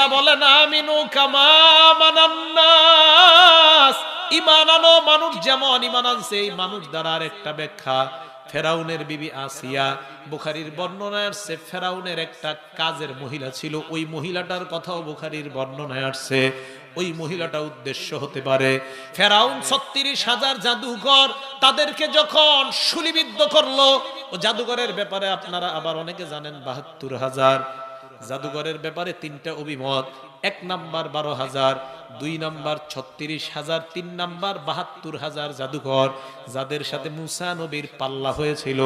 আল্লাহ বলেন আমিনু কামা আমানান নাস, ঈমান আনো মানুষ যেমন ঈমান আনছে। এই মানুষ দ্বারা আরেকটা ব্যাখ্যা, ফেরাউনের বিবি আসিয়া, বুখারীর বর্ণনায় আসছে ফেরাউনের একটা কাজের মহিলা ছিল, ওই মহিলাটার কথাও বুখারীর বর্ণনায় আসছে। ওই মহিলাটা উদ্দেশ্য হতে পারে ফেরাউন ৩৬,০০০ জাদুকর তাদেরকে যখন শুলিবিদ্ধ করলো। ও জাদুকরের ব্যাপারে আপনারা আবার অনেকে জানেন ৭২,০০০। জাদুঘরের ব্যাপারে তিনটা অভিমত। ১ নাম্বার ১২,০০০, ২ নাম্বার ৩৬,০০০, ৩ নাম্বার ৭২,০০০ জাদুঘর যাদের সাথে মুসা নবীর পাল্লা হয়েছিল।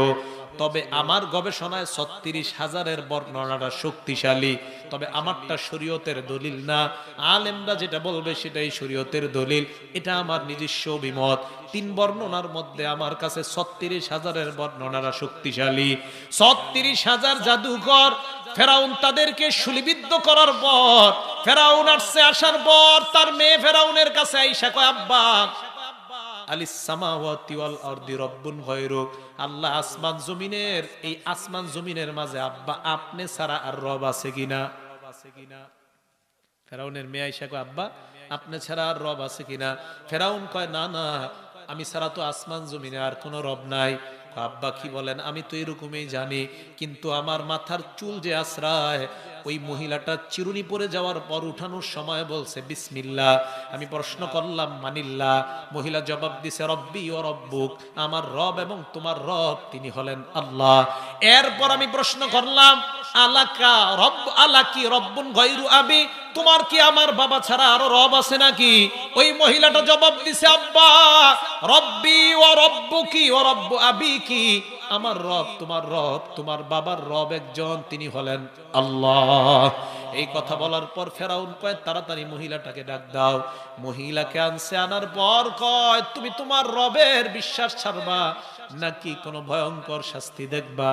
তবে আমার গবেষণায় ৩৬,০০০-এর বর্ণনাটা শক্তিশালী, তবে আমারটা শরীয়তের দলিল না। আলেমরা যেটা বলবে সেটাই শরীয়তের দলিল, এটা আমার নিজস্ব অভিমত। ৩ বর্ণনার মধ্যে আমার কাছে ৩৬,০০০-এর বর্ণনাটা শক্তিশালী। ৩৬,০০০ জাদুকর ফেরাউন তাদেরকে শুলিবিদ্ধ করার পর, ফেরাউন আসছে, আসার পর তার মেয়ে ফেরাউনের কাছে আইসা কয় আব্বা আলিস সামাওয়াতি ওয়াল আরদি রব্বুন গায়রুক, আল্লাহ আসমান জমিনের, এই আসমান জমিনের মাঝে আব্বা আপনি ছাড়া আর রব আছে কিনা? ফেরাউনের মেয়ে আইসা কয় আব্বা আপনি ছাড়া আর রব আছে কিনা? ফেরাউন কয় না না, আমি ছাড়া তো আসমান জমিনে আর কোনো রব নাই। আব্বা কি বলেন? আমি তো এরকমই জানি, কিন্তু আমার মাথার চুল যে আশ্রয়, ওই মহিলাটা চিরুনি পরে যাওয়ার পর উঠানোর সময় বলছে বিসমিল্লাহ। আমি প্রশ্ন করলাম মানিল্লাহ, মহিলা জবাব দিছে রব্বি ও রব্বুক, আমার রব এবং তোমার রব তিনি হলেন আল্লাহ। এরপর আমি প্রশ্ন করলাম আলাকা রব আলাকি রব্বুন গায়রু আবি, তোমার কি আমার বাবা ছাড়া আরো রব আছে নাকি? ওই মহিলাটা জবাব দিছে আব্বা রব্বি ওয়া রব্বুকি ওয়া রব্বু আবিকি, আমার রব তোমার বাবার রব একজন, তিনি হলেন আল্লাহ। এই কথা বলার পর ফেরাউন কয় তাড়াতাড়ি মহিলাটাকে ডাক দাও। মহিলাকে আনছে, আনার পর কয় তুমি তোমার রবের বিশ্বাস ছাড়বা নাকি কোনো ভয়ঙ্কর শাস্তি দেখবা?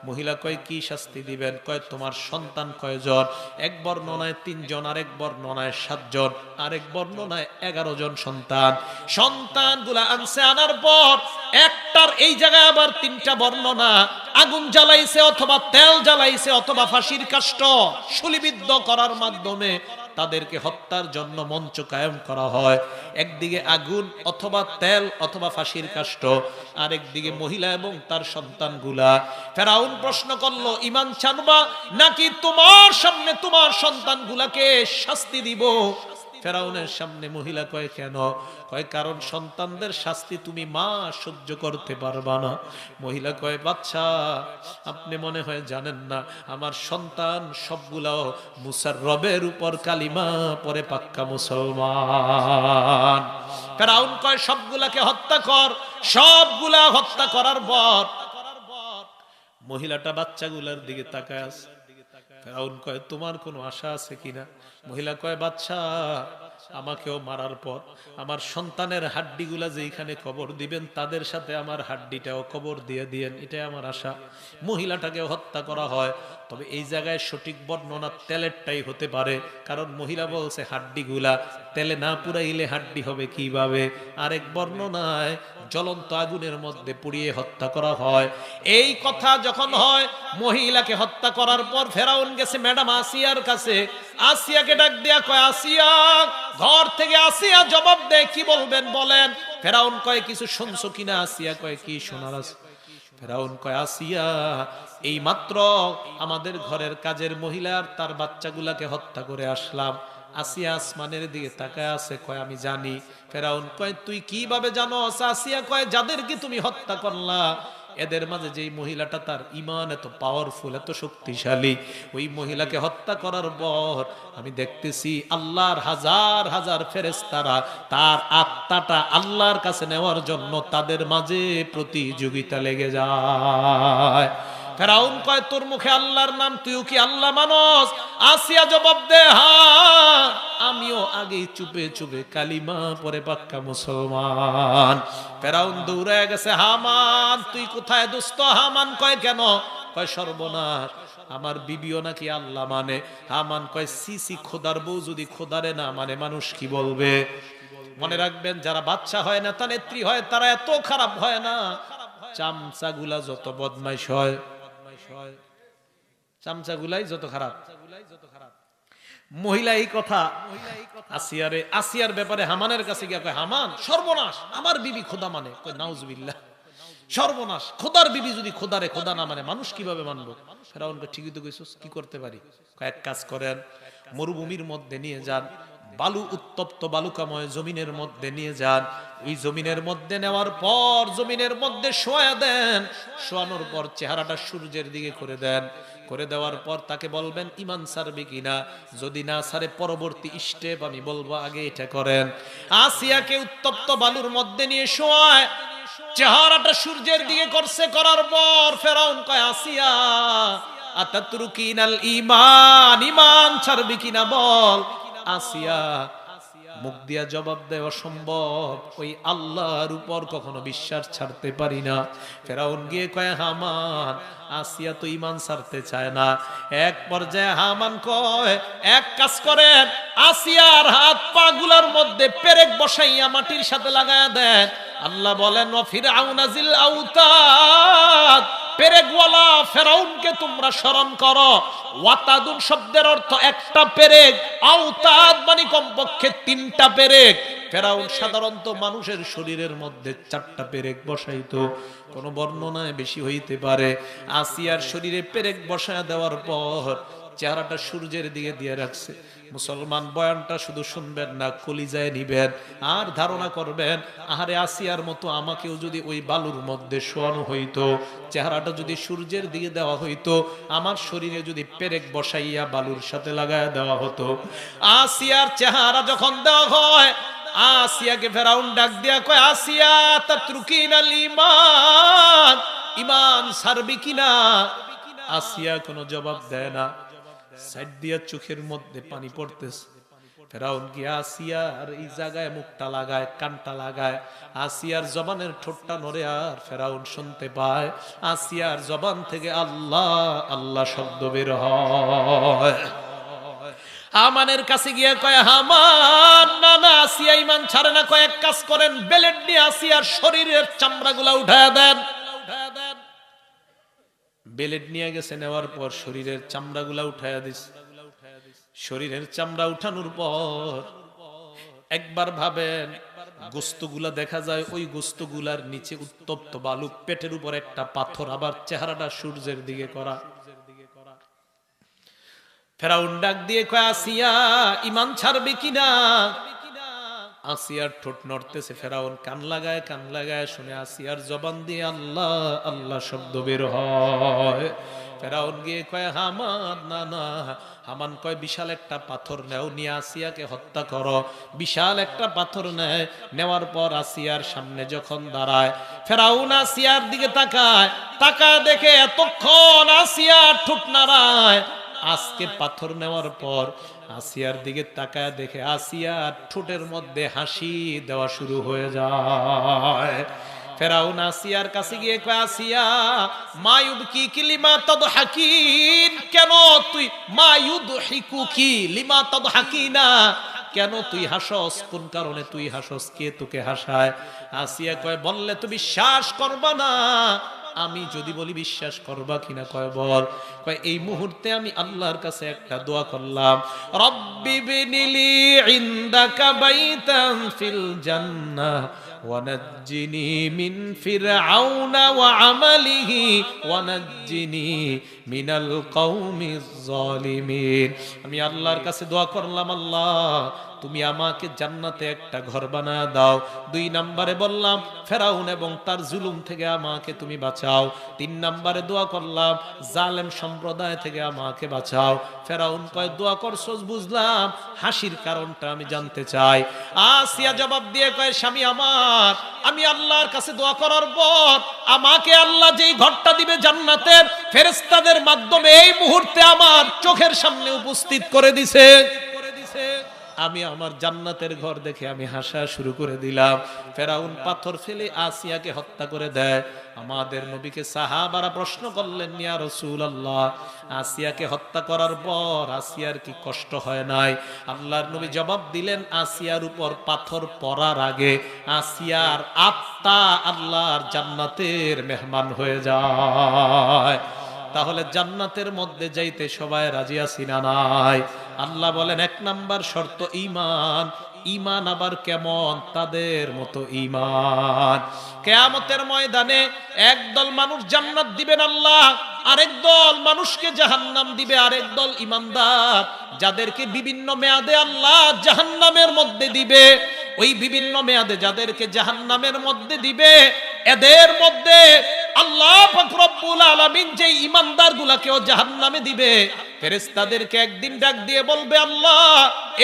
মহিলা কয় কি শাস্তি দিবেন? কয় তোমার সন্তান কয়জন? এক বর্ণনায় ৩ জন, আরেক বর্ণনায় ৭ জন, আরেক বর্ণনায় ১১ জন সন্তান। সন্তানগুলা আনছে, আনার পর একটার এই জায়গায় আবার ৩টা বর্ণনা, আগুন জ্বালাইছে অথবা তেল জ্বালাইছে অথবা ফাঁসির কাষ্ঠ, শুলিবিদ্ধ করার মাধ্যমে তাদেরকে হত্যার জন্য মঞ্চ কায়েম করা হয়। একদিকে আগুন অথবা তেল অথবা ফাঁসির কাষ্ঠ, আরেকদিকে মহিলা এবং তার সন্তানগুলা। ফেরাউন প্রশ্ন করলো ঈমান ছাড়বা নাকি তোমার সামনে তোমার সন্তানগুলাকে শাস্তি দিব? ফেরাউনের সামনে মহিলা কয় কেন? কয় কারণ সন্তানদের শাস্তি তুমি মা সহ্য করতে পারবা না। মহিলা কয় বাচ্চা আপনি মনে হয় জানেন না, আমার সন্তান সবগুলাও মুসার রবের উপর কালিমা পরে পাক্কা মুসলমান। ফেরাউন কয় সবগুলাকে হত্যা কর। সবগুলা হত্যা করার পর মহিলাটা বাচ্চাগুলার দিকে তাকায় আছে। ফেরাউন কয় তোমার কোনো আশা আছে কিনা? মহিলা কয় বাচ্চা আমাকেও মারার পর আমার সন্তানের হাড্ডিগুলা যেখানে কবর দিবেন তাদের সাথে আমার হাড্ডিটাও কবর দিয়ে দিয়েন, এটাই আমার আশা। মহিলাটাকে হত্যা করা হয়, তবে এই জায়গায় সঠিক বর্ণনা তেলেরটাই হতে পারে, কারণ মহিলা বলছে হাড্ডিগুলা তেলে না পুরাইলে হাড্ডি হবে কিভাবে। আরেক বর্ণনায় জ্বলন্ত আগুনের মধ্যে পুড়িয়ে হত্যা করা হয়। এই কথা যখন হয়, মহিলাকে হত্যা করার পর ফেরাউন গেছে ম্যাডাম আসিয়ার কাছে। আসিয়াকে ডাক দিয়া কয় আসিয়া, ঘর থেকে আসিয়া জবাব দেয় কি বলবেন বলেন। ফেরাউন কয় কিছু শুনছো কিনা? আসিয়া কয় কি শোনার আছে? ফেরাউন কয় আসিয়া এই মাত্র আমাদের ঘরের কাজের মহিলার তার বাচ্চাগুলাকে হত্যা করে আসলাম। আসিয়া আসমানের দিকে তাকায় আছে, কয় আমি জানি। ফেরাউন কয় তুই কিভাবে জানো? আসিয়া কয় যাদেরকে তুমি হত্যা করলা এদের মাঝে যেই মহিলাটা তার ঈমান এত পাওয়ারফুল, এত শক্তিশালী, ওই মহিলাকে হত্যা করার পর আমি দেখতেছি আল্লাহর হাজার হাজার ফেরেশতারা তার আত্মাটা আল্লাহর কাছে নেওয়ার জন্য তাদের মাঝে প্রতিযোগিতা লেগে যায়। ফেরাউন কয় তোর মুখে আল্লাহর নাম, তুইও কি আল্লাহ মানস? আসিয়া জবাব দে হ্যাঁ, আমিও আগে চুপে চুপে কালিমা পরে পাক্কা মুসলমান। ফেরাউন দৌড়ায় গেছে, হামান তুই কোথায় দোস্ত? হামান কয় কেন? কয় সর্বনাশ, আমার বিবিও নাকি আল্লাহ মানে। হামান কয় সিসি, খোদার বউ যদি খোদারে না মানে মানুষ কি বলবে? মনে রাখবেন যারা বাদশা হয়, নেতা নেত্রী হয়, তারা এত খারাপ হয় না। চামচাগুলা যত বদমাইশ হয়, চামচাগুলাই যত খারাপ। মহিলা এই কথা আসিয়ার ব্যাপারে হামানের কাছে গিয়া কয়, হামান সর্বনাশ, আমার বিবি খোদা মানে। কয় নাউজুবিল্লাহ, সর্বনাশ, খোদার বিবি যদি খোদারে খোদা না মানে মানুষ কিভাবে মানবো? ফেরাউন কয়, ঠিকই তো কইছস, কি করতে পারি? কয়েক কাজ করেন, মরুভূমির মধ্যে নিয়ে যান, বালু উত্তপ্ত বালুকাময় জমিনের মধ্যে নিয়ে যান। ওই জমিনের মধ্যে নেওয়ার পর জমিনের মধ্যে শোয়া দেন, শোয়ানোর পর চেহারাটা সূর্যের দিকে করে দেন। করে দেওয়ার পর তাকে বলবেন ইমান সারবে কিনা, যদি না সারে পরবর্তী স্টেপ আমি বলবো, আগে এটা করেন। আসিয়াকে উত্তপ্ত বালুর মধ্যে নিয়ে শোয়ায়, চেহারাটা সূর্যের দিকে করছে। করার পর ফেরাউন কয়, আসিয়া আতাতরুকিনাল ঈমান, ঈমান ছাড়বি কিনা বল। আসিয়া মুখ দিয়া জবাব দেয়, অসম্ভব, ওই আল্লাহর উপর কখনো বিশ্বাস ছাড়তে পারি না। ফেরাউন গিয়ে কয়, হামান আসিয়া তো ঈমান ছাড়তে চায় না। এক পর্যায়ে হামান কয়, এক কাজ করেন, আসিয়ার হাত পা গুলার মধ্যে পেরেক বসাইয়া মাটির সাথে লাগায়া দেন। আল্লাহ বলেন, ওয়া ফিরআউনা জিল আউতাদ, পেরেকওয়ালা ফেরাউনকে তোমরা স্মরণ করো। ওয়াতাদুন শব্দের অর্থ একটা পেরেক, আউতাদ মানে কমপক্ষে 3টা পেরেক। ফেরাউন সাধারণত মানুষের শরীরের মধ্যে 4টা পেরেক বসাইতো, কোন বর্ণনায় বেশি হইতে পারে। আসিয়ার শরীরে পেরেক বসায় দেওয়ার পর চেহারাটা সূর্যের দিকে দিয়ে রাখছে। মুসলমান, বয়ানটা শুধু শুনবেন না, কলিজায় নিবেন আর ধারণা করবেন, আহারে আসিয়ার মতো আমাকেও যদি ওই বালুর মধ্যে শোয়ানো হইতো, চেহারাটা যদি সূর্যের দিকে দেওয়া হইতো, আমার শরীরে যদি পেরেক বসাইয়া বালুর সাথে লাগায় দেওয়া হতো। আসিয়ার চেহারা যখন দেওয়া হয়, আসিয়াকে ফেরাউন ডাক দিয়া কয়, আসিয়া তাতরুকিনাল ঈমান, ঈমান ছাড়বি কিনা? আসিয়া কোনো জবাব দেয় না, সাইড দিয়া চোখের মধ্যে পানি পড়তেছে। ফেরাউন গিয়া আসিয়ার এই জায়গায় মুখটা লাগায়, কানটা লাগায়, আসিয়ার জবানের ঠোঁটটা নড়ে, আর ফেরাউন শুনতে পায় আসিয়ার জবান থেকে আল্লাহ আল্লাহ শব্দ বের হয়। হামানের কাছে গিয়ে কয়, হামান না না, আসিয়া ঈমান ছাড়ে না। কয়েক কাজ করেন, বেলেট নিয়ে আসিয়ার শরীরের চামড়াগুলা উঠায়া দেন। বেলেট নিয়ে গেছে, নেওয়ার পর শরীরের চামড়াগুলা উঠায়া দিছে। শরীরের চামড়া উঠানোর পর একবার ভাবেন, গোস্তগুলা দেখা যায়, ওই গোস্তগুলার নিচে উত্তপ্ত বালু, পেটের উপর একটা পাথর, আবার চেহারাটা সূর্যের দিকে করা। ফেরাউন ডাক দিয়ে কয়, আসিয়া ঈমান ছাড়বে কিনা? আসিয়ার ঠোঁট নড়তেছে। ফেরাউন কান লাগায় শুনে আসিয়ার জবান দিয়ে আল্লাহ আল্লাহ শব্দ বের হয়। ফেরাউন গিয়ে কয়, হামান না না। হামান কয়, বিশাল একটা পাথর নেও, নিয়ে আসিয়াকে হত্যা করো। বিশাল একটা পাথর নেয়, নেওয়ার পর আসিয়ার সামনে যখন দাঁড়ায়, ফেরাউন আসিয়ার দিকে তাকায় দেখে এতক্ষণ আসিয়ার ঠোঁট নাড়ায়। আজকে পাথর নেওয়ার পর আসিয়ার দিকে তাকায় দেখে আসিয়ার ঠোঁটের মধ্যে হাসি দেওয়া শুরু হয়ে যায়। ফেরাউন আসিয়ার কাছে গিয়ে কয়, আসিয়া মায়ুবকি কি লিমা তাদহাকিন, কেন তুই মায়ুদহিকুকি লিমা তাদহাকিনা, কেন তুই হাসস, কোন কারণে তুই হাসস, কে তোকে হাসায়? আসিয়া কয়, বললে তো বিশ্বাস করবা না, আমি যদি বলি বিশ্বাস করবা কিনা? কয় বল। কয়, এই মুহূর্তে আমি আল্লাহর কাছে একটা দোয়া করলাম, রব্বি বিনিলি ইনদাকা বাইতান ফিল জান্নাহ ওয়ানাজ্জিনি মিন ফিরআউনা ওয়া আমালিহি ওয়ানাজ্জিনি মিনাল কওমিজ জালিমিন। আমি আল্লাহর কাছে দোয়া করলাম, আল্লাহ তুমি আমাকে জান্নাতে একটা ঘর বানায় দাও। 2 নম্বরে বললাম, ফেরাউন এবং তার জুলুম থেকে আমাকে তুমি বাঁচাও। 3 নম্বরে দোয়া করলাম, জালেম সম্প্রদায় থেকে আমাকে বাঁচাও। ফেরাউন কয়, দোয়া করছস বুঝলাম, হাসির কারণটা আমি জানতে চাই। আসিয়া জবাব দিয়ে কয়, স্বামী আমার, আমি আল্লাহর কাছে দোয়া করার পর আমাকে আল্লাহ যেই ঘরটা দিবে জান্নাতের, ফেরেশতাদের মাধ্যমে এই মুহূর্তে আমার চোখের সামনে উপস্থিত করে দিছে। আমি আমার জান্নাতের ঘর দেখে আমি হাসা শুরু করে দিলাম। ফেরাউন পাথর ফেলে আসিয়াকে হত্যা করে দেয়। আমাদের নবীকে সাহাবারা প্রশ্ন করলেন, ইয়া রাসূলুল্লাহ, আসিয়াকে হত্যা করার পর আসিয়ার কি কষ্ট হয় নাই? আল্লাহর নবী জবাব দিলেন, আসিয়ার উপর পাথর পড়ার আগে আসিয়ার আত্মা আল্লাহর জান্নাতের মেহমান হয়ে যায়। তাহলে জান্নাতের মধ্যে যাইতে সবাই রাজি আছি না নাই? আল্লাহ বলেন 1 নাম্বার শর্ত ঈমান। ঈমান আবার কেমন? তাদের মতো ঈমান। কিয়ামতের ময়দানে একদল মানুষ জান্নাত দিবেন আল্লাহ, আরেক দল মানুষকে জাহান্নাম দিবে। আরেক দল ঈমানদার যাদেরকে বিভিন্ন মেয়াদে আল্লাহ জাহান্নামের মধ্যে দিবে। ওই বিভিন্ন মেয়াদে যাদেরকে জাহান্নামের মধ্যে দিবে, এদের মধ্যে আল্লাহ পাক রব্বুল আলামিন যে ঈমানদারগুলোকেও জাহান্নামে দিবে, ফেরেশতাদেরকে একদিন ডাক দিয়ে বলবে, আল্লাহ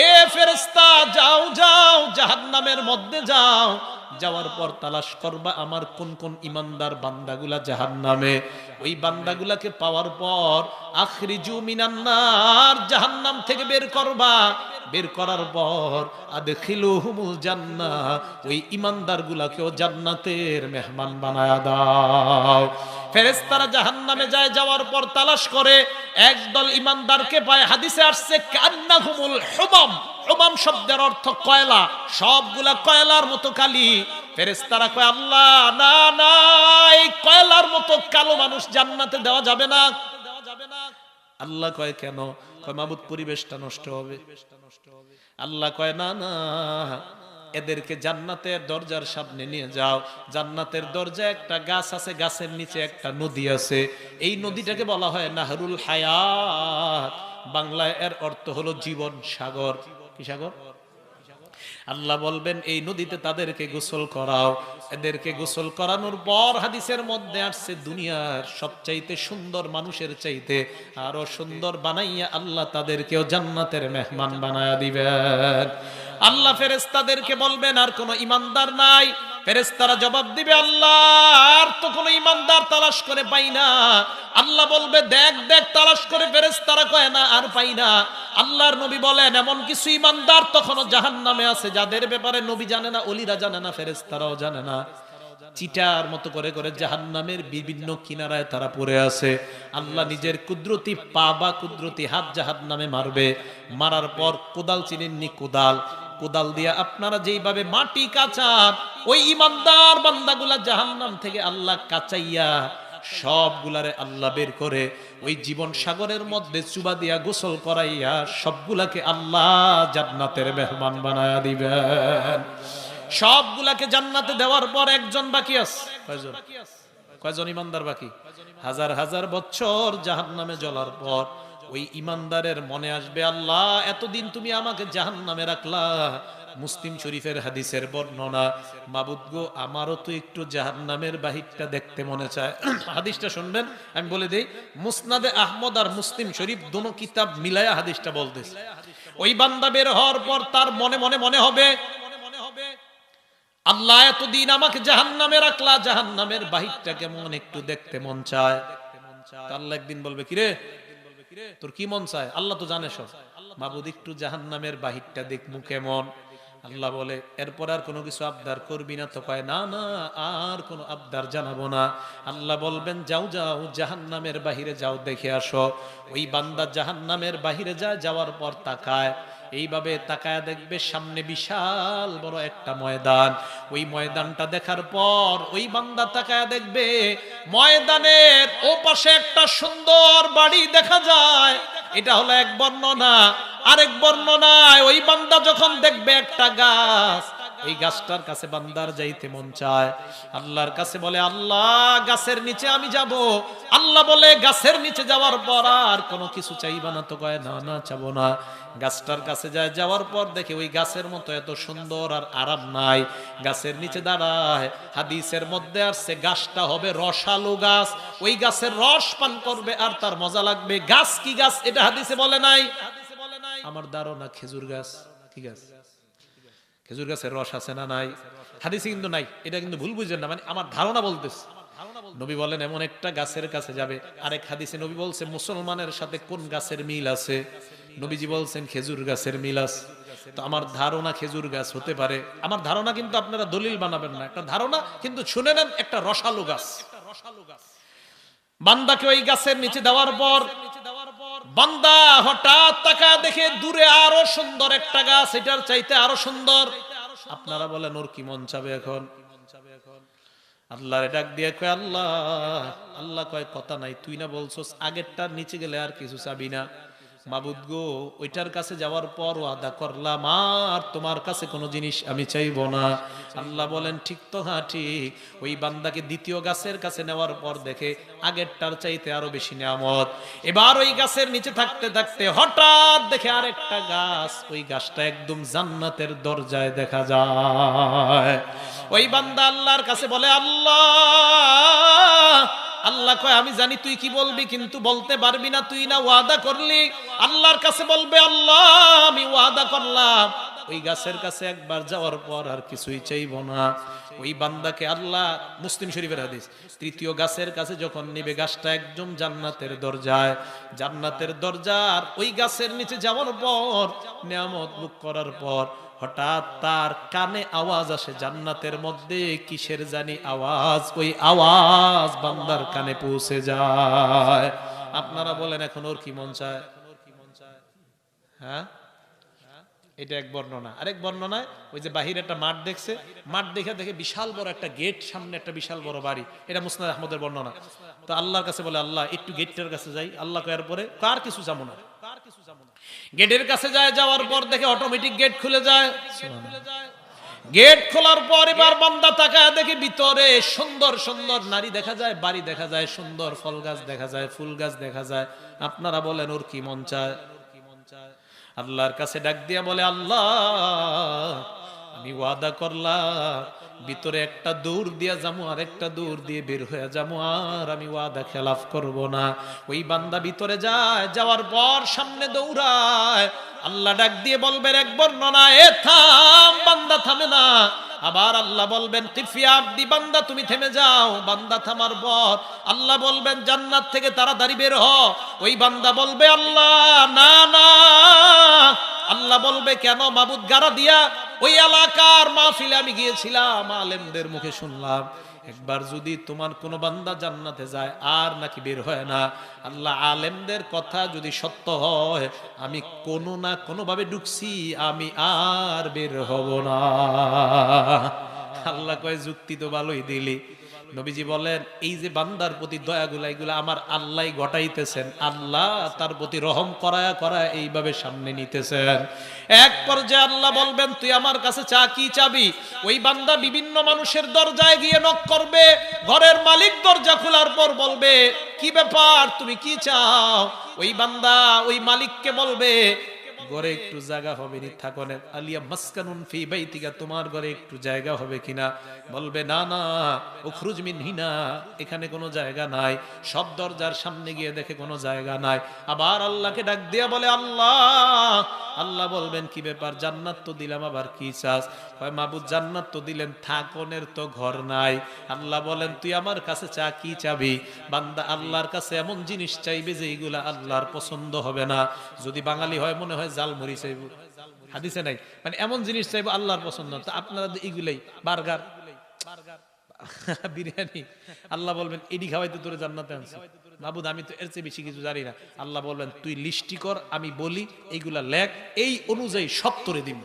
এ ফেরেশতা যাও যাও জাহান্নামের মধ্যে যাও। যাওয়ার পর তালাশ করবা আমার কোন কোন ঈমানদার বান্দাগুলা জাহান্নামে। ওই বান্দাগুলাকে পাওয়ার পর আখরিজু মিনান নার, জাহান্নাম থেকে বের করবা। বের করার পর আদখিলুহুমুল জান্নাহ, ওই ঈমানদারগুলাকেও জান্নাতের মেহমান বানায়া দাও। ফেরেশতারা জাহান্নামে যায়, যাওয়ার পর তালাশ করে একদল ঈমানদারকে পায়। হাদিসে আসছে কান্নাহুমুল হুমাম। হুমাম শব্দের অর্থ কয়লা, সবগুলা কয়লার মতো কালি। ফেরেশতারা কয়, আল্লাহ না না, এই কয়লার মতো কালো মানুষ জান্নাতে দেওয়া যাবে না। আল্লাহ কয় কেন? কয় মাবুদ পরিবেশটা নষ্ট হবে। আল্লাহ কয় না না, এদেরকে জান্নাতের দরজার সামনে নিয়ে যাও। জান্নাতের দরজায় একটা গাছ আছে, গাছের নিচে একটা নদী আছে। এই নদীটাকে বলা হয় নাহরুল হায়াত। বাংলায় এর অর্থ হলো জীবন সাগর। কি সাগর? আল্লাহ বলবেন এই নদীতে তাদেরকে গোসল করাও। এদেরকে গোসল করানোর পর হাদিসের মধ্যে আসছে দুনিয়ার সবচাইতে সুন্দর মানুষের চাইতে আরো সুন্দর বানাইয়া আল্লাহ তাদেরকেও জান্নাতের মেহমান বানায়া দিবেন। আল্লাহ ফেরেশতাদেরকে বলবেন আর কোন ঈমানদার নাই। ফেরেশতারা জবাব দিবে, আল্লাহ আর তো কোন ঈমানদার তালাশ করে পাই না। আল্লাহ বলবে, দেখ দেখ তালাশ করে। ফেরেশতারা কয় না আর পাই না। আল্লাহর নবী বলেন, এমন কিছু ঈমানদার তখনও জাহান্নামে আছে যাদের ব্যাপারে নবী জানে না, ওলিরা জানে না, ফেরেশতারাও জানে না। চিটার মতো করে করে জাহান্নামের বিভিন্ন কিনারায় তারা পড়ে আছে। আল্লাহ নিজের কুদরতি পা বা কুদরতি হাত জাহান্নামে মারবে। মারার পর কোদাল, চিনেননি কোদাল, কোদাল দিয়া আপনারা যেইভাবে মাটি কাচান, ওই ঈমানদার বান্দাগুলা জাহান্নাম থেকে আল্লাহ কাচাইয়া সবগুলারে আল্লাহ বের করে ওই জীবন সাগরের মধ্যে চুবা দিয়া গোসল করাইয়া সবগুলাকে আল্লাহ জান্নাতের মেহমান বানায়া দিবেন। সবগুলাকে জান্নাতে দেওয়ার পর একজন বাকি আছে। কয়জন? কয়জন ঈমানদার বাকি? হাজার হাজার বছর জাহান্নামে জ্বলার পর ওই ঈমানদারের মনে আসবে, আল্লাহ এতদিন তুমি আমাকে জাহান্নামে রাখলা। মুসলিম শরীফের হাদিসের বর্ণনা, মাবুদ গো আমারও তো একটু জাহান্নামের বাহিরটা দেখতে মনে চায়। হাদিসটা শুনবেন, আমি বলে দেই। মুসনাদে আহমদ আর মুসলিম শরীফ দুটো কিতাব মিলায়া হাদিসটা বলতেছে। ওই বান্দা বের হওয়ার পর তার মনে মনে মনে হবে, আল্লাহ এতদিন আমাকে জাহান্নামে রাখলা, জাহান্নামের বাহিরটা কেমন একটু দেখতে মন চায়। আল্লাহ একদিন বলবে, কিরে তোর কি মন চায়? আল্লাহ তো জানে সব। মাবুদ একটু জাহান্নামের বাহিরটা দেখমু কেমন। আল্লাহ বলে, এরপর আর কোনো কিছু আবদার করবি না তো? কয় না না, আর কোনো আবদার জানাবো না। আল্লাহ বলবেন, যাও যাও জাহান্নামের বাহিরে যাও, দেখে আসো। ওই বান্দা জাহান্নামের বাহিরে যায়, যাওয়ার পর তাকায়, এইভাবে তাকায় দেখবে সামনে বিশাল বড় একটা ময়দান। ওই ময়দানটা দেখার পর ওই বান্দা তাকায় দেখবে ময়দানের ও পাশে একটা সুন্দর বাড়ি দেখা যায়। এটা হলো এক বর্ণনা। আরেক বর্ণনায় ওই বান্দা যখন দেখবে একটা গাছ, এই গাছটার কাছে বান্দার যাইতে মন চায়। আল্লাহর কাছে বলে, আল্লাহ গাছের নিচে আমি যাব। আল্লাহ বলে, গাছের নিচে যাওয়ার পর আর কোনো কিছু চাইবা না তো? কয় না না, চাবো না। গাছটার কাছে যায়, যাওয়ার পর দেখে ওই গাছের মতো এত সুন্দর আর আরাম নাই। গাছের নিচে দাঁড়ায়। হাদিসের মধ্যে আসছে গাছটা হবে রসালো গাছ। ওই গাছের রস পান করবে আর তার মজা লাগবে। গাছ কি গাছ এটা হাদিসে বলে নাই। আমার ধারণা খেজুর গাছ। কি গাছ? খেজুর গাছের রস আছে না নাই? হাদিসে কিন্তু নাই। এটা কিন্তু ভুল বুঝেন না, মানে আমার ধারণা বলতেছে। নবী বলেন এমন একটা গাছের কাছে যাবে। আরেক হাদিসে নবী বলছে মুসলমানের সাথে কোন গাছের মিল আছে? নবীজি বলছেন খেজুর গাছের মিল আছে। তো আমার ধারণা খেজুর গাছ হতে পারে। আমার ধারণা, কিন্তু আপনারা দলিল বানাবেন না, একটা ধারণা কিন্তু শুনে নেন। একটা রসালো গাছ। বান্দাকে ওই গাছের নিচে দেওয়ার পর বান্দা হঠাৎ তাকায় দেখে দূরে আরো সুন্দর একটা গাছ, এটার চাইতে আরো সুন্দর। আপনারা বলেন ওর কি মন চাবে এখন? আল্লাহরে ডাক দিয়ে কয়, আল্লাহ। আল্লাহ কয়, কথা নাই, তুই না বলছস আগেরটার নিচে গেলে আর কিছু চাবি না? মাবুদ গো, ওইটার কাছে যাওয়ার পর ওয়াদা করলাম আর তোমার কাছে কোনো জিনিস আমি চাইবো না। আল্লাহ বলেন ঠিক তো, হ্যাঁ ঠিক। ওই বান্দাকে দ্বিতীয় গাছের কাছে নেওয়ার পর দেখে আগেরটার চাইতে আরো বেশি নিয়ামত। এবার ওই গাছের নিচে থাকতে থাকতে হঠাৎ দেখে আরেকটা গাছ, ওই গাছটা একদম জান্নাতের দরজায় দেখা যায়। ওই বান্দা আল্লাহর কাছে বলে, আল্লাহ, আল্লাহ কয় আমি জানি তুই কি বলবি, কিন্তু বলতে পারবি না, তুই না ওয়াদা করলি। আল্লাহর কাছে বলবে, আল্লাহ আমি ওয়াদা করলাম ওই গাছের কাছে একবার যাওয়ার পর আর কিছুই চাইব না। ওই বান্দাকে আল্লাহ, মুসলিম শরীফের হাদিস, তৃতীয় গাছের কাছে যখন নিবে, গাছটা একদম জান্নাতের দরজায়, জান্নাতের দরজার ওই গাছের নিচে যাওয়ার পর, নিয়ামত ভোগ করার পর হঠাৎ তার কানে আওয়াজ আসে, জান্নাতের মধ্যে কিসের জানি আওয়াজ, ওই আওয়াজ বান্দার কানে পৌঁছে যায়। আপনারা বলেন এখন ওর কি মন চায়? হ্যাঁ, এটা এক বর্ণনা। আরেক বর্ণনায় ওই যে বাহিরে একটা মাঠ দেখছে, মাঠ দেখে দেখে বিশাল বড় একটা গেট, সামনে একটা বিশাল বড় বাড়ি। এটা মুসনাদ আহমদের বর্ণনা। তো আল্লাহর কাছে বলে, আল্লাহ একটু গেটটার কাছে যাই। আল্লাহ কয়ার পরে কার কিছু যাবো না, গেটের কাছে যায়। যাওয়ার পর দেখে অটোমেটিক গেট খুলে যায়। গেট খোলার পর এবার বান্দা তাকায় দেখে ভিতরে সুন্দর সুন্দর নারী দেখা যায়, বাড়ি দেখা যায়, সুন্দর ফল গাছ দেখা যায়, ফুল গাছ দেখা যায়। আপনারা বলেন ওর কি মন চায়? আল্লাহর কাছে ডাক দিয়া বলে, আল্লাহ আমি ওয়াদা করলাম ভিতরে একটা দৌড় দিয়া যাবো, আর একটা দৌড় দিয়ে বের হয়ে যাবো, আর আমি ওয়াদা খেলাফ করব না। ওই বান্দা ভিতরে যায়, যাওয়ার পর সামনে দৌড়ায়। আল্লাহ ডাক দিয়ে বলবেন এক বর্ণনা, এ থাম, বান্দা থামে না। আবার আল্লাহ বলবেন, কিফিয়া আব্দি, বান্দা তুমি থেমে যাও। বান্দা থামার পর আল্লাহ বলবেন, জান্নাত থেকে তাড়াতাড়ি বের হ। ওই বান্দা বলবে, আল্লাহ না না। আল্লাহ বলবে, কেন? মাবুদ গারা দিয়া ওই এলাকার মাহফিলে আমি গিয়েছিলাম, আলেমদের মুখে শুনলাম একবার যদি তোমার কোনো বান্দা জান্নাতে যায় আর নাকি বের হয় না। আল্লাহ, আলেমদের কথা যদি সত্য হয়, আমি কোনো না কোনো ভাবে ঢুকছি, আমি আর বের হব না। আল্লাহ কয়, যুক্তি তো ভালোই দিলি। নবীজি বলেন, এই যে বান্দার প্রতি দয়াগুলা, এগুলা আমার আল্লাহ ঘটাইতেছেন। আল্লাহ তার প্রতি রহম করায়া করায়া এইভাবে সামনে নিতেছেন। এক পর্যায়ে আল্লাহ বলবেন, তুই আমার কাছে চা, কি চাবি? ওই বান্দা বিভিন্ন মানুষের দরজায় গিয়ে নক করবে। ঘরের মালিক দরজা খোলার পর বলবে, কি ব্যাপার, তুমি কি চাও? ওই বান্দা ওই মালিককে বলবে, ঘরে একটু জায়গা হবে নি? থাকো না, আলিয়া মাসকানুন ফি বাইতিকা, তোমার ঘরে একটু জায়গা হবে কিনা? বলবে, না না, উখরুজ মিন হিনা, এখানে কোনো জায়গা নাই। সব দরজার সামনে গিয়ে দেখে কোনো জায়গা নাই। আবার আল্লাহকে ডাক দিয়া বলে, আল্লাহ। আল্লাহ বলবেন, কি ব্যাপার, জান্নাত তো দিলাম, আবার কি চাস? হয় মাবুদ, জান্নাত তো দিলেন, থাকনের তো ঘর নাই। আল্লাহ বলেন, তুই আমার কাছে চা, কি চাবি? বান্দা আল্লাহর কাছে এমন জিনিস চাইবে যে এইগুলা আল্লাহর পছন্দ হবে না। যদি বাঙালি হয় মনে হয় জালমুড়ি চাইব, হাদিসে নাই, মানে এমন জিনিস চাইবো আল্লাহর পছন্দ। তো আপনারা এগুলাই, বার্গার, বিরিয়ানি, আল্লাহ বলবেন, এডি খাওয়াইতে তোরে জান্নাতে আনছি। মাবুদ, আমি তো এর চেয়ে বেশি কিছু জানি না। আল্লাহ বলবেন, তুই লিস্টি কর, আমি বলি, এইগুলা লেখ, এই অনুযায়ী সব তোরে দিব।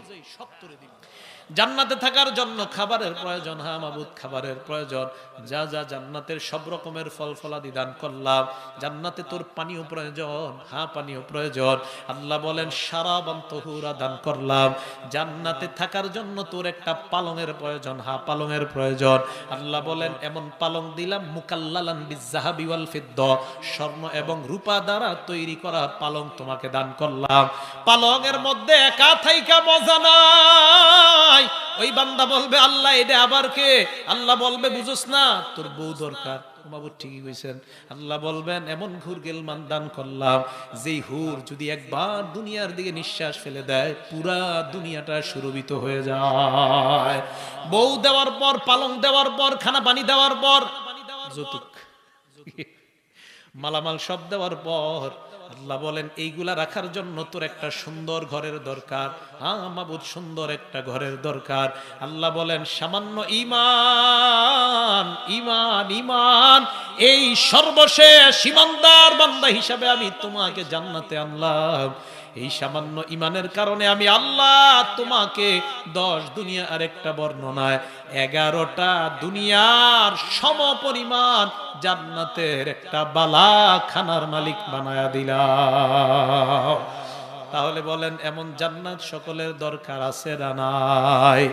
জান্নাতে থাকার জন্য খাবারের প্রয়োজন, হ্যাঁ মাবুদ খাবারের প্রয়োজন। যা যা, জান্নাতের সব রকমের ফল ফলাদি দান করলাম। জান্নাতে তোর পানীয় প্রয়োজন, হ্যাঁ পানীয় প্রয়োজন। আল্লাহ বলেন, শারাবান তাহুরা দান করলাম। জান্নাতে থাকার জন্য তোর একটা পালঙের প্রয়োজন, হ্যাঁ পালঙের প্রয়োজন। আল্লাহ বলেন, এমন পালং দিলাম, মুকাল্লালান বিযযাহাবি ওয়াল ফিদ্দা, স্বর্ণ এবং রূপা দ্বারা তৈরি করা পালং তোমাকে দান করলাম। পালঙের মধ্যে একা থাইকা মজা নাই। ওই বান্দা বলবে, আল্লাহ এটা আবার কে? আল্লাহ বলবে, বুঝোস না, তোর বউ দরকার। বাবু ঠিকই কইছেন। আল্লাহ বলবেন, এমন হুর গেলমান দান করলাম, যেই হুর যদি একবার দুনিয়ার দিকে নিঃশ্বাস ফেলে দেয়, পুরা দুনিয়াটা সুরভিত হয়ে যায়। বউ দেওয়ার পর, পালং দেওয়ার পর, খানা পানি দেওয়ার পর, যৌতুক মালামাল সব দেওয়ার পর আল্লাহ বলেন, এইগুলা রাখার জন্য তোর একটা সুন্দর ঘরের দরকার। হ্যাঁ মাবুদ, সুন্দর একটা ঘরের দরকার। আল্লাহ বলেন, সামান্য ঈমান, ঈমান, ঈমান, এই সর্বশেষ ঈমানদার বান্দা হিসাবে আমি তোমাকে জান্নাতে আনলাম। এই সামান্য ইমানের কারণে আমি আল্লাহ তোমাকে 10 দুনিয়া আর একটা বর্ণনায় 11টা দুনিয়ার সমপরিমাণ জান্নাতের একটা বালাখানার মালিক বানায়া দিলাম। তাহলে বলেন এমন জান্নাত সকলের দরকার আছে না নাই?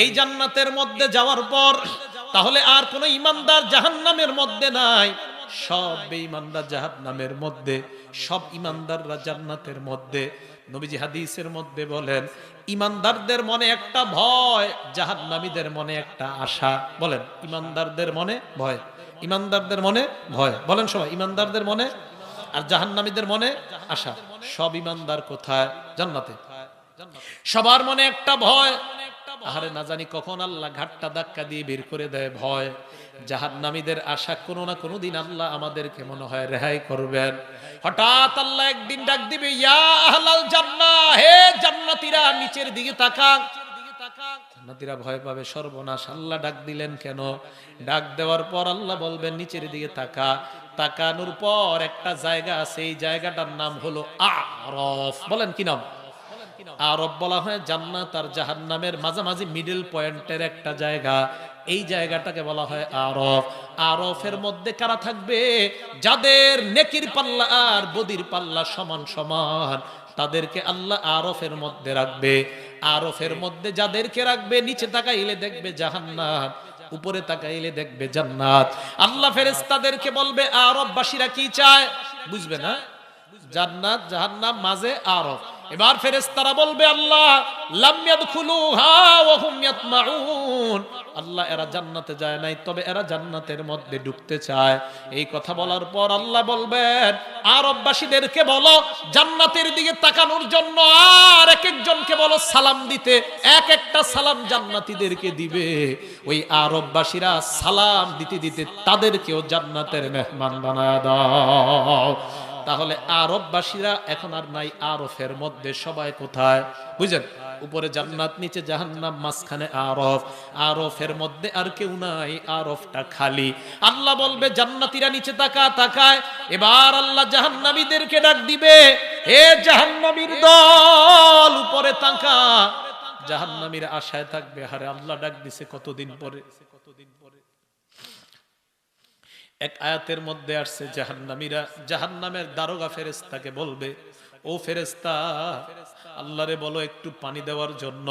এই জান্নাতের মধ্যে যাওয়ার পর তাহলে আর কোন ইমানদার জাহান্নামের মধ্যে নাই, সব বেঈমানরা জাহান্নামের মধ্যে, সব ইমানদাররা জান্নাতের মধ্যে। নবীজি হাদিসের মধ্যে বলেন ইমানদারদের মনে একটা ভয়, জাহান্নামীদের মনে একটা আশা। বলেন ইমানদারদের মনে ভয়, ইমানদারদের মনে ভয়, বলেন সবাই ইমানদারদের মনে, আর জাহান্নামীদের মনে আশা। সব ইমানদার কোথায়? জান্নাতে। সবার মনে একটা ভয়, আহারে না জানি কখন আল্লাহ ঘাটটা ধাক্কা দিয়ে বের করে দেয় ভয়। জাহান্নামীদের আশা কোনো না কোনো দিন আল্লাহ আমাদেরকে মনে হয় রেহাই করবেন। হঠাৎ আল্লাহ একদিন ডাক দিবে, ইয়া আহলাল জান্নাহ, হে জান্নাতীরা নিচের দিকে তাকান। জান্নাতীরা ভয় পাবে, সর্বনাশ, আল্লাহ ডাক দিলেন কেন? ডাক দেওয়ার পর আল্লাহ বলবেন নিচের দিকে তাকা। তাকানোর পর একটা জায়গা আছে, এই জায়গাটার নাম হলো আরফ। বলেন কি নাম? আরব বলা হয় জান্নাত আর জাহান্নামের মাঝামাঝি মিডল পয়েন্টের একটা জায়গা, এই জায়গাটাকে বলা হয় আরফ। আরফের মধ্যে কারা থাকবে? যাদের নেকির পাল্লা আর বদির পাল্লা সমান সমান, তাদেরকে আল্লাহ আরফের মধ্যে রাখবে। আরফের মধ্যে যাদেরকে রাখবে, নিচে তাকাইলে দেখবে জাহান্নাম, উপরে তাকাইলে দেখবে জান্নাত। আল্লাহ ফেরেশতাদেরকে বলবে আরববাসীরা কি চায়? বুঝবে না? জান্নাত জাহান্নাম, মাঝে আরফ। এবার ফেরেশতারা বলবে আল্লাহ লাম ইয়াদখুলুহা ওয়া হুম ইয়াতমাউন, আল্লাহ এরা জান্নাতে যায় নাই, তবে এরা জান্নাতের মধ্যে ঢুকতে চায়। এই কথা বলার পর আল্লাহ বলবেন আরববাসীদেরকে বলো জান্নাতের দিকে তাকানোর জন্য, আর এক একজনকে বলো সালাম দিতে। এক একটা সালাম জান্নাতীদেরকে দিবে। ওই আরববাসীরা সালাম দিতে দিতে তাদেরকেও জান্নাতের মেহমান বানায় দাও। তাহলে আরববাসীরা এখন আর নাই আরফের মধ্যে, সবাই কোথায়? বুঝলেন? উপরে জান্নাত, নিচে জাহান্নাম, মাঝখানে আরফ। আরফের মধ্যে আর কেউ নাই, আরফটা খালি। আল্লাহ বলবে জান্নাতীরা নিচে তাকায়। এবার আল্লাহ জাহান্নামীদেরকে ডাক দিবে, হে জাহান্নামীর দল উপরে তাকা। জাহান্নামীরা আশায় থাকবে, আরে আল্লাহ ডাক দিছে কতদিন পরে। এক আয়াতের মধ্যে আসছে জাহান্নামীরা জাহান্নামের দারোগা ফেরেশতাকে বলবে, ও ফেরেশতা, আল্লাহরে বলো একটু পানি দেওয়ার জন্য।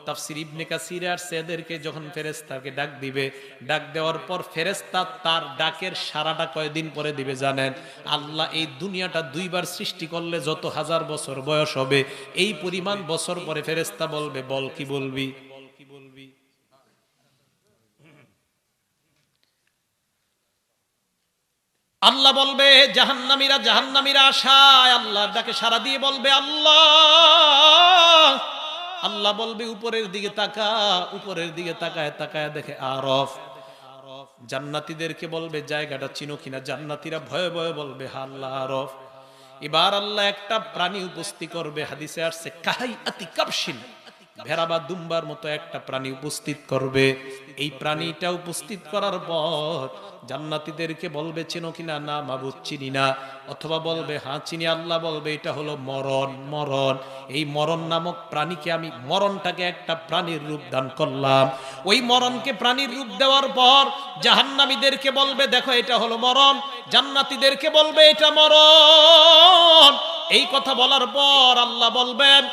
তাফসীর ইবনে কাসিরে আসছে এদেরকে যখন ফেরেশতাকে ডাক দিবে, ডাক দেওয়ার পর ফেরেশতা তার ডাকের সারাটা কয়দিন পরে দিবে জানেন? আল্লাহ এই দুনিয়াটা দুইবার সৃষ্টি করলে যত হাজার বছর বয়স হবে, এই পরিমাণ বছর পরে ফেরেশতা বলবে, বল কি বলবি? আল্লাহ বলবে জাহান্নামীরা আশায় আল্লাহর ডাকে সাড়া দিয়ে বলবে আল্লাহ। আল্লাহ বলবে উপরের দিকে তাকা। উপরের দিকে তাকায় দেখে আরফ। জান্নাতীদেরকে বলবে জায়গাটা চিনো কিনা? জান্নাতীরা ভয়ে ভয়ে বলবে হ্যাঁ আল্লাহ আরফ। এবার আল্লাহ একটা প্রাণী উপস্থিত করবে, হাদিসে আসছে কাহাইয়াতি কাবশিন, ভেড়া বা দুম্বার মতো একটা প্রাণী উপস্থিত করবে। এই প্রাণীটা উপস্থিত করার পর জান্নাতীদেরকে বলবে চিনো কিনা? না মাবুদ চিনি না। অথবা বলবে হ্যাঁ চিনি। আল্লাহ বলবে এটা হলো মরণ। এই মরণ নামক প্রাণীকে আমি, মরণটাকে একটা প্রাণীর রূপ দান করলাম। ওই মরণকে প্রাণীর রূপ দেওয়ার পর জাহান্নামীদেরকে বলবে দেখো এটা হলো মরণ। জান্নাতীদেরকে বলবে এটা মরণ। এই কথা বলার পর আল্লাহ বলবেন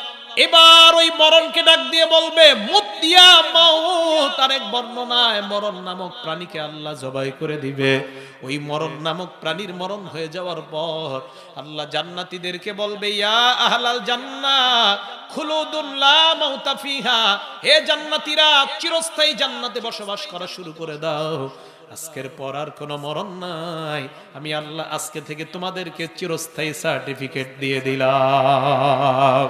এবার ওই মরণকে ডাক দিয়ে বলবে মুতিয়া মাউত। আরেক বর্ণনায় মরণ নামক প্রাণীকে আল্লাহ জবাই করে দিবে। ওই মরণ নামক প্রাণীর মরণ হয়ে যাওয়ার পর আল্লাহ জান্নাতীদেরকে বলবে ইয়া আহলাল জান্নাহ খুলুদুন লা মাউতা ফিহা, হে জান্নাতীরা চিরস্থায়ী জান্নাতে বসবাস করা শুরু করে দাও। আজকের পর আর কোনো মরণ নাই। আমি আল্লাহ আজকে থেকে তোমাদেরকে চিরস্থায়ী সার্টিফিকেট দিয়ে দিলাম।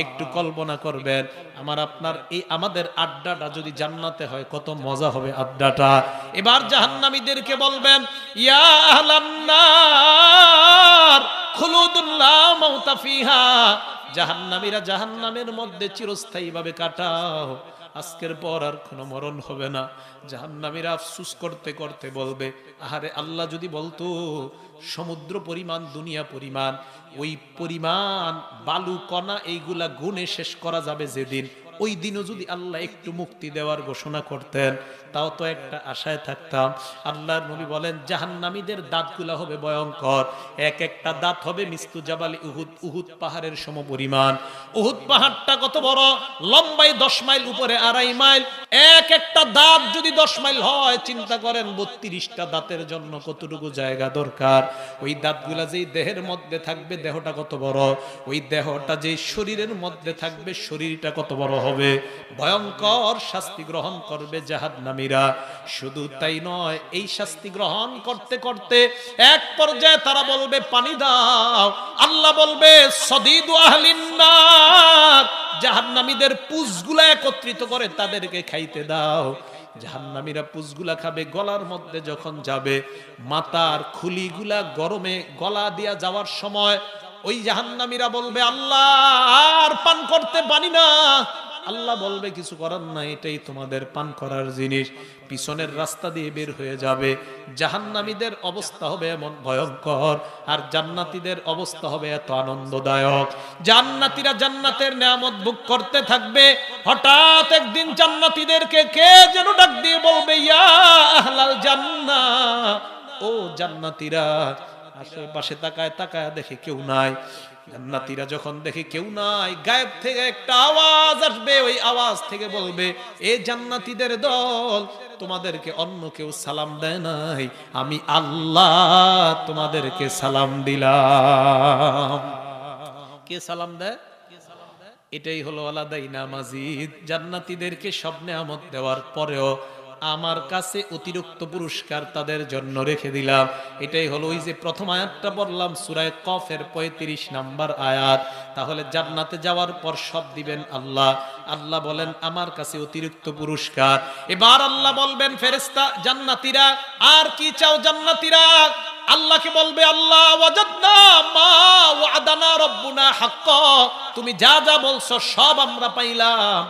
একটু কল্পনা করবেন আমার আপনার এই আমাদের আড্ডাটা যদি জান্নাতে হয় কত মজা হবে আড্ডাটা। এবার জাহান্নামীদেরকে বলবেন ইয়া আহলান নার খুলুদুন লা মাউতা ফিহা, জাহান্নামীরা জাহান্নামের মধ্যে চিরস্থায়ীভাবে কাটাও, আজকের পর আর কোনো মরণ হবে না। জাহান্নামীরা আফসোস করতে করতে বলবে, আহারে আল্লাহ যদি বলতো সমুদ্র পরিমাণ, দুনিয়া পরিমাণ, ওই পরিমাণ বালু কণা এইগুলা গুণে শেষ করা যাবে যেদিন, ওই দিনও যদি আল্লাহ একটু মুক্তি দেওয়ার ঘোষণা করতেন, তাও তো একটা আশায় থাকতাম। আল্লাহর নবী বলেন জাহান্নামীদের দাঁতগুলা হবে ভয়ঙ্কর, এক একটা দাঁত হবে মিস্তু জাবালি উহুদ, উহুদ পাহাড়ের সমপরিমাণ। উহুদ পাহাড়টা কত বড়? লম্বাই 10 মাইল, উপরে 2.5 মাইল। এক একটা দাঁত যদি 10 মাইল হয়, চিন্তা করেন 32টা দাঁতের জন্য কতটুকু জায়গা দরকার। ওই দাঁতগুলা যেই দেহের মধ্যে থাকবে, দেহটা কত বড়, ওই দেহটা যেই শরীরের মধ্যে থাকবে, শরীরটা কত বড় হবে। ভয়ঙ্কর শাস্তি গ্রহণ করবে জাহান্নামীরা। শুধু তাই নয়, এই শাস্তি গ্রহণ করতে করতে এক পর্যায়ে তারা বলবে পানি দাও। আল্লাহ বলবে সদিদু আহলিন নার, জাহান্নামীদের পুঁজগুলা একত্রিত করে তাদেরকে খাইতে দাও। জাহান্নামীরা পুঁজগুলা খাবে, গলার মধ্যে যখন যাবে, মাথার খুলিগুলা গরমে গলা দিয়া যাওয়ার সময় ওই জাহান্নামীরা বলবে আল্লাহ আর পান করতে পারি না। আল্লাহ বলবে কিছু করার নাই, এটাই তোমাদের পান করার জিনিস। পিছনের রাস্তা দিয়ে বের হয়ে যাবে। জাহান্নামীদের অবস্থা হবে এমন ভয়ঙ্কর, আর জান্নাতীদের অবস্থা হবে এত আনন্দদায়ক। জান্নাতীরা জান্নাতের নিয়ামত ভোগ করতে থাকবে। হঠাৎ একদিন জান্নাতীদেরকে কে যেন ডাক দিয়ে বলবে ইয়া আহলাল জান্নাহ, ও জান্নাতীরা। আশেপাশে তাকায় তাকায় দেখে কেউ নাই। জান্নাতীরা যখন দেখে কেউ নাই, গায়েব থেকে একটা আওয়াজ আসবে, ওই আওয়াজ থেকে বলবে এ জান্নাতীদের দল, তোমাদেরকে অন্য কেউ সালাম দেয় নাই, আমি আল্লাহ তোমাদেরকে সালাম দিলাম। কে সালাম দেয়? এটাই হলো আলাদাইনা মাজিদ। জান্নাতীদেরকে সব নেয়ামত দেওয়ার পরেও আমার কাছে অতিরিক্ত পুরস্কার তাদের জন্য রেখে দিলাম। এটাই হলো ওই যে প্রথম আয়াতটা বললাম সূরা কফের 35 নাম্বার আয়াত। তাহলে জান্নাতে যাওয়ার পর সব দিবেন আল্লাহ। আল্লাহ বলেন আমার কাছে অতিরিক্ত পুরস্কার। এবার আল্লাহ বলবেন ফেরেশতা জান্নাতীরা আর কি চাও? জান্নাতীরা আল্লাহকে বলবে আল্লাহ ওয়াজাদনা মা ওয়াদানা রাব্বুনা হাক্কা, তুমি যা যা বলছো সব আমরা পাইলাম।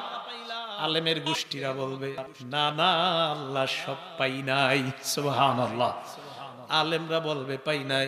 আলেমের গোষ্ঠীরা বলবে না না আল্লাহ সব পাই নাই। সুবহানাল্লাহ। আলেমরা বলবে পাই নাই।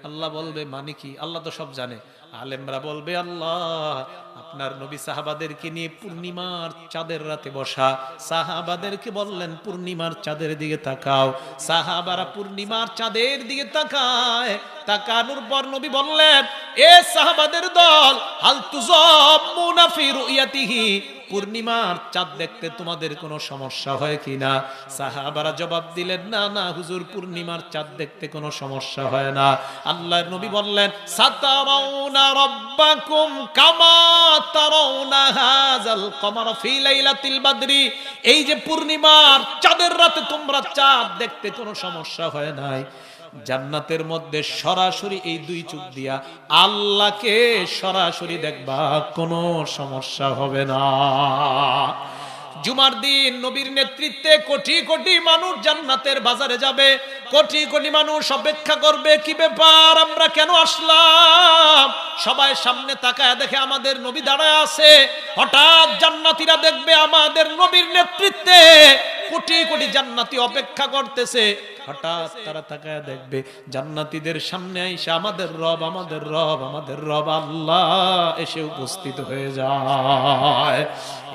আল্লাহ বলবে মানে কি? আল্লাহ তো সব জানে। আলেমরা বলবে আল্লাহ আপনার নবী সাহাবাদেরকে নিয়ে পূর্ণিমার চাঁদের রাতে বসা, সাহাবাদেরকে বললেন পূর্ণিমার চাঁদের দিকে তাকাও। সাহাবারা পূর্ণিমার চাঁদের দিকে তাকায়। তাকানোর পর নবী বললেন এ সাহাবাদের দল হাল তুযাম্মুনা ফি রুয়াতিহি, পূর্ণিমার চাঁদ দেখতে তোমাদের কোনো সমস্যা হয় কিনা? সাহাবারা জবাব দিলেন না না হুজুর, পূর্ণিমার চাঁদ দেখতে কোনো সমস্যা হয় না। আল্লাহর নবী বললেন সাতারাউনা রাব্বাকুম কামা তারাউনা হাযাল কমার ফি লাইলাতিল বদরি, এই যে পূর্ণিমার চাঁদের রাতে তোমরা চাঁদ দেখতে কোনো সমস্যা হয় নাই। জান্নাতের মধ্যে সরাসরি এই দুই চোখ দিয়া আল্লাহকে সরাসরি দেখবা, কোনো সমস্যা হবে না। জুমার দিন নবীর নেতৃত্বে কোটি কোটি মানুষ জান্নাতের বাজারে যাবে। কোটি কোটি মানুষ অপেক্ষা করবে কি ব্যাপার, আমরা কেন আসলাম? সবাই সামনে তাকায় দেখে আমাদের নবী দাঁড়ায় আছে। হঠাৎ জান্নাতীরা দেখবে আমাদের নবীর নেতৃত্বে কোটি কোটি জান্নাতি অপেক্ষা করতেছে। হঠাৎ তারা তাকায় দেখবে জান্নাতীদের সামনে আইসা আমাদের রব আমাদের রব আমাদের রব আল্লাহ এসে উপস্থিত হয়ে যায়।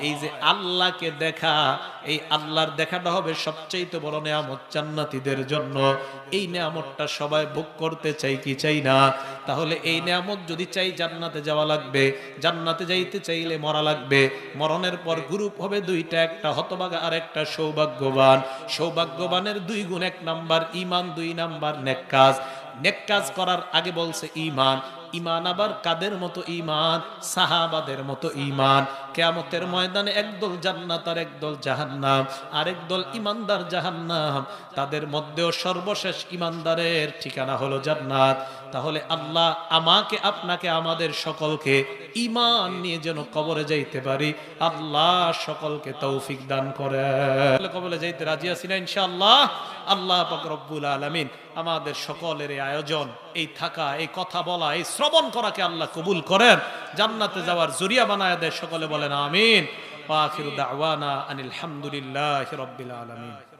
এই যে আল্লাহকে দেখা, এই আল্লাহর দেখাটা হবে সবচেয়ে বড় নিয়ামত জান্নাতীদের জন্য। এই নিয়ামতটা সবাই ভোগ করতে চাই কি চাই না? তাহলে এই নিয়ামত যদি চাই জান্নাতে যাওয়া লাগবে। জান্নাতে যাইতে চাইলে মরা লাগবে। মরণের পর গ্রুপ হবে দুইটা, একটা হতভাগা আর একটা সৌভাগ্যবান। সৌভাগ্যবানের 2 গুণ, 1 নাম্বার ঈমান, 2 নাম্বার নেক কাজ। নেক কাজ করার আগে বলছে ঈমান। ঈমান আবার কাদের মতো ঈমান? সাহাবাদের মতো ঈমান। কিয়ামতের ময়দানে একদল জান্নাত আর একদল জাহান্নাম, আরেক দল ঈমানদার জাহান্নাম। তাদের মধ্যেও সর্বশেষ ঈমানদারের ঠিকানা হলো জান্নাত। তাহলে আল্লাহ আমাকে আপনাকে আমাদের সকলকে ঈমান নিয়ে যেন কবরে যাইতে পারি, আল্লাহ সকলকে তৌফিক দান করেন। কবরে যাইতে রাজি আছি না ইনশাআল্লাহ? আল্লাহ পাক রব্বুল আলামিন আমাদের সকলের এই আয়োজন, এই থাকা, এই কথা বলা, এই শ্রবণ করাকে আল্লাহ কবুল করেন, জান্নাতে যাওয়ার জরিয়া বানায় দেয়। সকলে বলেন আমিন। ওয়া আখিরু দাওয়ানা আনিল হামদুলিল্লাহি রাব্বিল আলামিন।